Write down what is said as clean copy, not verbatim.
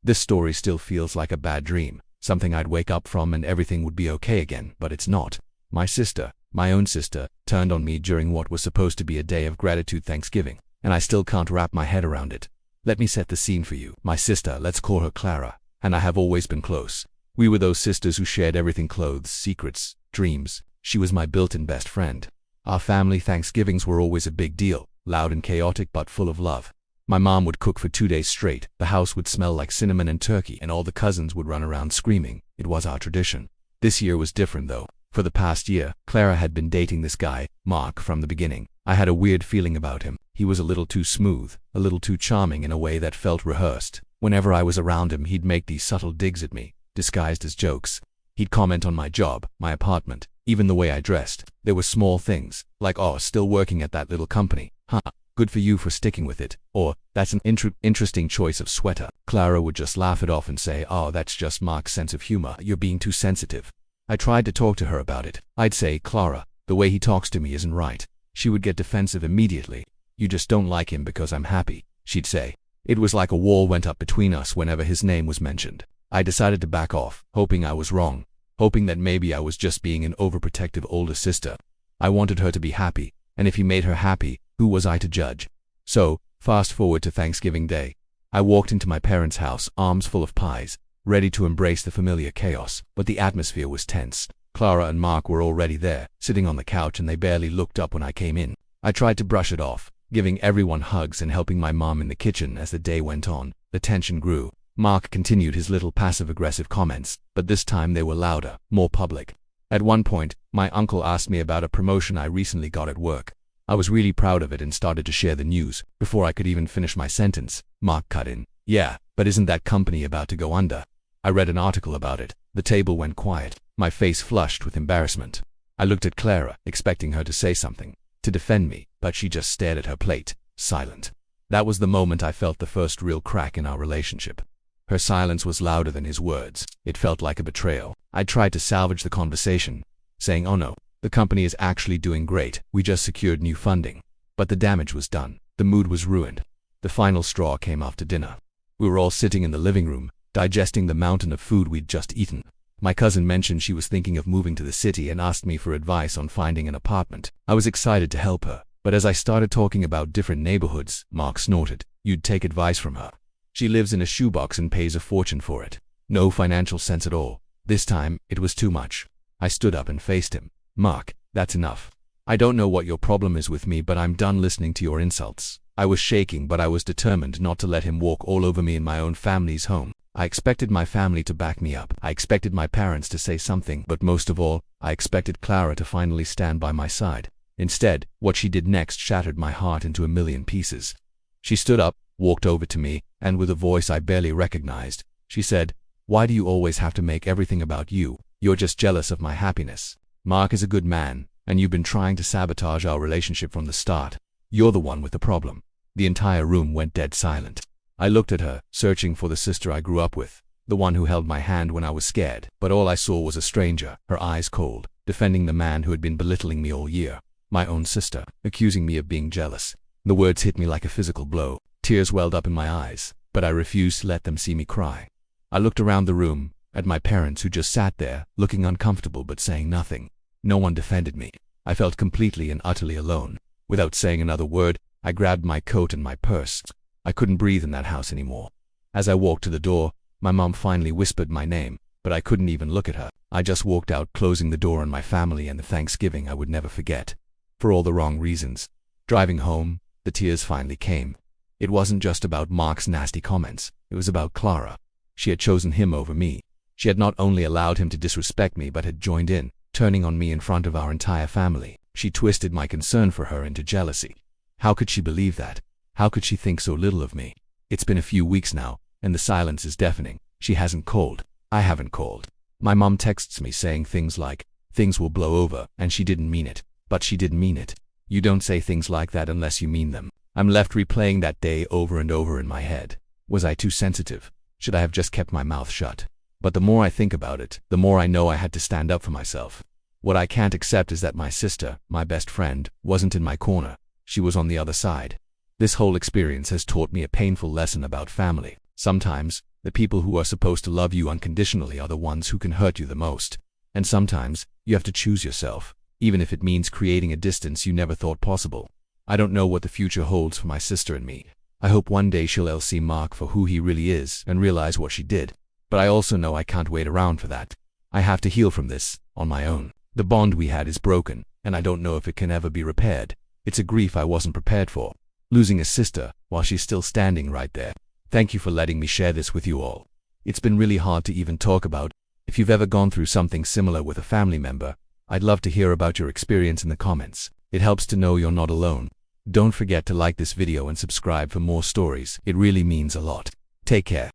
This story still feels like a bad dream, something I'd wake up from and everything would be okay again, but it's not. My sister, my own sister, turned on me during what was supposed to be a day of gratitude Thanksgiving, and I still can't wrap my head around it. Let me set the scene for you. My sister, let's call her Clara, and I have always been close. We were those sisters who shared everything: clothes, secrets, dreams. She was my built-in best friend. Our family Thanksgivings were always a big deal, loud and chaotic but full of love. My mom would cook for 2 days straight, the house would smell like cinnamon and turkey, and all the cousins would run around screaming. It was our tradition. This year was different though. For the past year, Clara had been dating this guy, Mark, from the beginning. I had a weird feeling about him. He was a little too smooth, a little too charming in a way that felt rehearsed. Whenever I was around him, he'd make these subtle digs at me, disguised as jokes. He'd comment on my job, my apartment, even the way I dressed. There were small things, like, "Oh, still working at that little company. Huh, good for you for sticking with it." Or, "That's an interesting choice of sweater." Clara would just laugh it off and say, "Oh, that's just Mark's sense of humor. You're being too sensitive." I tried to talk to her about it. I'd say, "Clara, the way he talks to me isn't right." She would get defensive immediately. "You just don't like him because I'm happy," she'd say. It was like a wall went up between us whenever his name was mentioned. I decided to back off, hoping I was wrong, hoping that maybe I was just being an overprotective older sister. I wanted her to be happy, and if he made her happy, who was I to judge? So, fast forward to Thanksgiving Day. I walked into my parents' house, arms full of pies, ready to embrace the familiar chaos, but the atmosphere was tense. Clara and Mark were already there, sitting on the couch, and they barely looked up when I came in. I tried to brush it off, giving everyone hugs and helping my mom in the kitchen. As the day went on, the tension grew. Mark continued his little passive-aggressive comments, but this time they were louder, more public. At one point, my uncle asked me about a promotion I recently got at work. I was really proud of it and started to share the news. Before I could even finish my sentence, Mark cut in. "Yeah, but isn't that company about to go under?" I read an article about it. The table went quiet. My face flushed with embarrassment. I looked at Clara, expecting her to say something, to defend me, but she just stared at her plate, silent. That was the moment I felt the first real crack in our relationship. Her silence was louder than his words. It felt like a betrayal. I tried to salvage the conversation, saying, "Oh no, the company is actually doing great. We just secured new funding." But the damage was done. The mood was ruined. The final straw came after dinner. We were all sitting in the living room, digesting the mountain of food we'd just eaten. My cousin mentioned she was thinking of moving to the city and asked me for advice on finding an apartment. I was excited to help her, but as I started talking about different neighborhoods, Mark snorted. "You'd take advice from her. She lives in a shoebox and pays a fortune for it. No financial sense at all." This time, it was too much. I stood up and faced him. "Mark, that's enough. I don't know what your problem is with me, but I'm done listening to your insults." I was shaking, but I was determined not to let him walk all over me in my own family's home. I expected my family to back me up. I expected my parents to say something, but most of all, I expected Clara to finally stand by my side. Instead, what she did next shattered my heart into a million pieces. She stood up, walked over to me, and with a voice I barely recognized, she said, "Why do you always have to make everything about you? You're just jealous of my happiness. Mark is a good man, and you've been trying to sabotage our relationship from the start. You're the one with the problem." The entire room went dead silent. I looked at her, searching for the sister I grew up with, the one who held my hand when I was scared, but all I saw was a stranger, her eyes cold, defending the man who had been belittling me all year. My own sister, accusing me of being jealous. The words hit me like a physical blow. Tears welled up in my eyes, but I refused to let them see me cry. I looked around the room, at my parents who just sat there, looking uncomfortable but saying nothing. No one defended me. I felt completely and utterly alone. Without saying another word, I grabbed my coat and my purse. I couldn't breathe in that house anymore. As I walked to the door, my mom finally whispered my name, but I couldn't even look at her. I just walked out, closing the door on my family and the Thanksgiving I would never forget. For all the wrong reasons. Driving home, the tears finally came. It wasn't just about Mark's nasty comments. It was about Clara. She had chosen him over me. She had not only allowed him to disrespect me, but had joined in, turning on me in front of our entire family. She twisted my concern for her into jealousy. How could she believe that? How could she think so little of me? It's been a few weeks now, and the silence is deafening. She hasn't called. I haven't called. My mom texts me saying things like, "Things will blow over," and she didn't mean it. But she did mean it. You don't say things like that unless you mean them. I'm left replaying that day over and over in my head. Was I too sensitive? Should I have just kept my mouth shut? But the more I think about it, the more I know I had to stand up for myself. What I can't accept is that my sister, my best friend, wasn't in my corner. She was on the other side. This whole experience has taught me a painful lesson about family. Sometimes, The people who are supposed to love you unconditionally are the ones who can hurt you the most. And sometimes, you have to choose yourself, even if it means creating a distance you never thought possible. I don't know what the future holds for my sister and me. I hope one day she'll see Mark for who he really is and realize what she did. But I also know I can't wait around for that. I have to heal from this, on my own. The bond we had is broken, and I don't know if it can ever be repaired. It's a grief I wasn't prepared for. Losing a sister, while she's still standing right there. Thank you for letting me share this with you all. It's been really hard to even talk about. If you've ever gone through something similar with a family member, I'd love to hear about your experience in the comments. It helps to know you're not alone. Don't forget to like this video and subscribe for more stories. It really means a lot. Take care.